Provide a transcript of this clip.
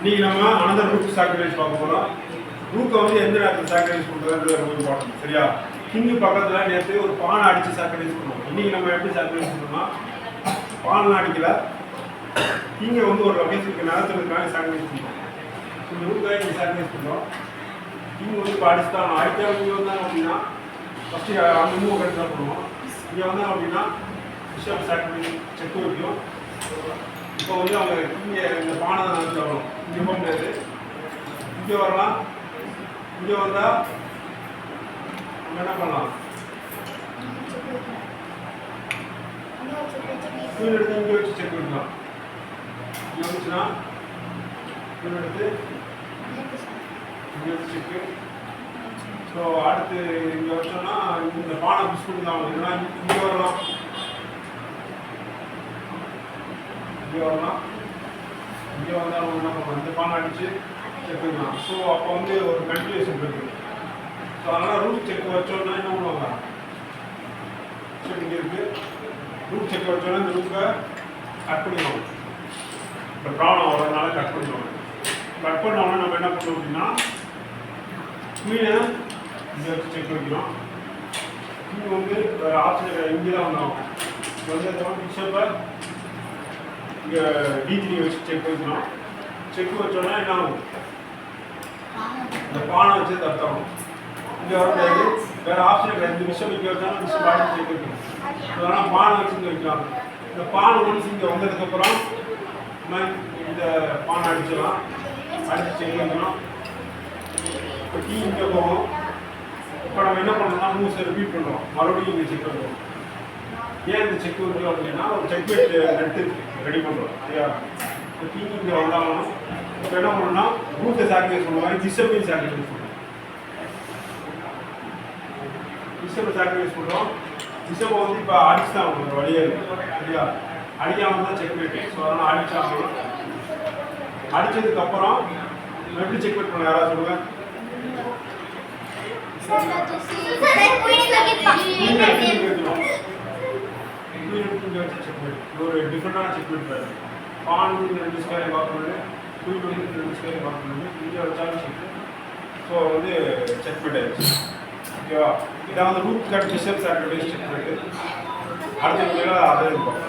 இன்னைக்கு நம்ம another rook sacrifice பார்க்க போகிறோம். ரூக்கை வந்து எந்த நேரத்தில் சாக்ரிஃபைஸ் பண்ணுறதுன்றது ரொம்ப இம்பார்ட்டன்ட். சரியா? கிங்கு பக்கத்தில் நேற்று ஒரு பானை அடித்து சாக்ரிஃபைஸ் பண்ணுவோம். இன்றைக்கி நம்ம எப்படி சாக்ரிஃபைஸ் பண்ணோம்னா பானை அடிக்கல, கிங்கை வந்து ஒரு லொகேஷனுக்கு நகர்த்துறதுக்காக சாக்ரிஃபைஸ் பண்ணுவோம். இந்த ரூக்கை இங்கே சாக்ரிஃபைஸ் பண்ணுறோம். கிங் வந்து இப்போ அடிச்சுதான் அடித்தா இங்கே வந்தாங்க அப்படின்னா ஃபஸ்ட்டு அந்த மூவ் கட்டு தான் பண்ணுவோம். இங்கே வந்தாங்க அப்படின்னா பிஷப் சாக்ரிஃபைஸ் செக் வைக்கும். இப்போ வந்து அவங்க இங்கே இந்த பானை தான் வந்து வரணும். இங்கே போக முடியாது, இங்கே வரலாம். இங்கே வந்தால் நம்ம என்ன பண்ணலாம், கீழே எடுத்து இங்கே வச்சு செக் வைக்கலாம். இங்கே வந்துச்சுன்னா கீழே எடுத்து இங்கே வச்சு செக்கு. ஸோ அடுத்து இங்கே வச்சோம்னா இந்த பானை புஷ் பண்ணி தான் இல்லைன்னா இங்கே வரலாம், இங்கே வரலாம். இங்கே வந்தால் நம்ம என்ன பண்ணலாம், இந்த பானை அடித்து செக் பண்ணலாம். ஸோ அப்போ வந்து ஒரு கன்டினியூஷன் இருக்குது. ஸோ அதனால் ரூட் செக் வச்சோன்னா என்ன பண்ணுவாங்க, செக் இங்கே இருக்குது. ரூட் செக் வச்சோன்னா இந்த ரூட்டை கட் பண்ணிடுவாங்க. இந்த ப்ராப்ளம் வர்றதுனால கட் பண்ணிடுவாங்க. கட் பண்ணோன்னா நம்ம என்ன பண்ணுவோம் அப்படின்னா மீனை இங்கே வச்சு செக் வைக்கிறோம். இங்கே வந்து வேறு ஆப்ஷன் இங்கே தான் வந்தாங்க. வந்து பிஷப்பை இங்கே D3 வச்சு செக் வைக்கிறோம். செக் வச்சோன்னா என்ன ஆகும், இந்த பானை வச்சு தடுத்தாகும். இங்கே வர முடியாது, வேறு ஆப்ஷன் கிடையாது. இந்த விஷயம் இங்கே வச்சாலும் விஷயம் பாடி செக் வைக்கணும். அதனால் பானை வச்சு இங்கே வைக்கலாம். இந்த பானை ஒன்ஸ் இங்கே வந்ததுக்கப்புறம் இந்த பானை அடிச்சிடலாம். அடித்து செக் வைக்கணும். இப்போ டீ இங்கே போகும். இப்போ நம்ம என்ன பண்ணோம்னா மூவ்ஸை ரிப்பீட் பண்ணுறோம். மறுபடியும் இங்கே செக் பண்ணுறோம். ஏன் இந்த செக் வைக்கிறோம் அப்படின்னா ஒரு செக்மேட் நெட்டு ரெடி பண்ணுறோம். சரியா? இப்போ டீ இங்கே வந்தாலும் இப்போ என்ன பண்ணணும்னா ரூட்டை சாக்ரிஃபைஸ் பண்ணுவாங்க, பிஷப்பையும் சாக்ரிஃபைஸ் பண்ணுவோம். பிஷப்பை சாக்ரிஃபைஸ் பண்ணுறோம். பிஷப்பை வந்து இப்போ அடிச்சு தான் ஒரு வழியே இருக்குது. சரியா? அடிக்காமல் தான் செக்மேட்டு. ஸோ அதனால் அடிச்சாகணும். அடித்ததுக்கப்புறம் எப்படி செக்மேட் பண்ண யாராவது சொல்லுங்கள். ஒரு டிஃப்ரெண்டான செக்மெண்ட் வேறு. பான் ரெண்டு ஸ்கேரை பார்க்கணுது, குயின் வந்து ரெண்டு ஸ்கேரை பார்க்கணுது, இங்கே வச்சாலும் செக். ஸோ வந்து செக்மெண்ட் ஆயிடுச்சு. ஓகேவா? இதை வந்து root cut bishop sacrifice segment. அடுத்த வீடியோவில் அதை இருக்கும்.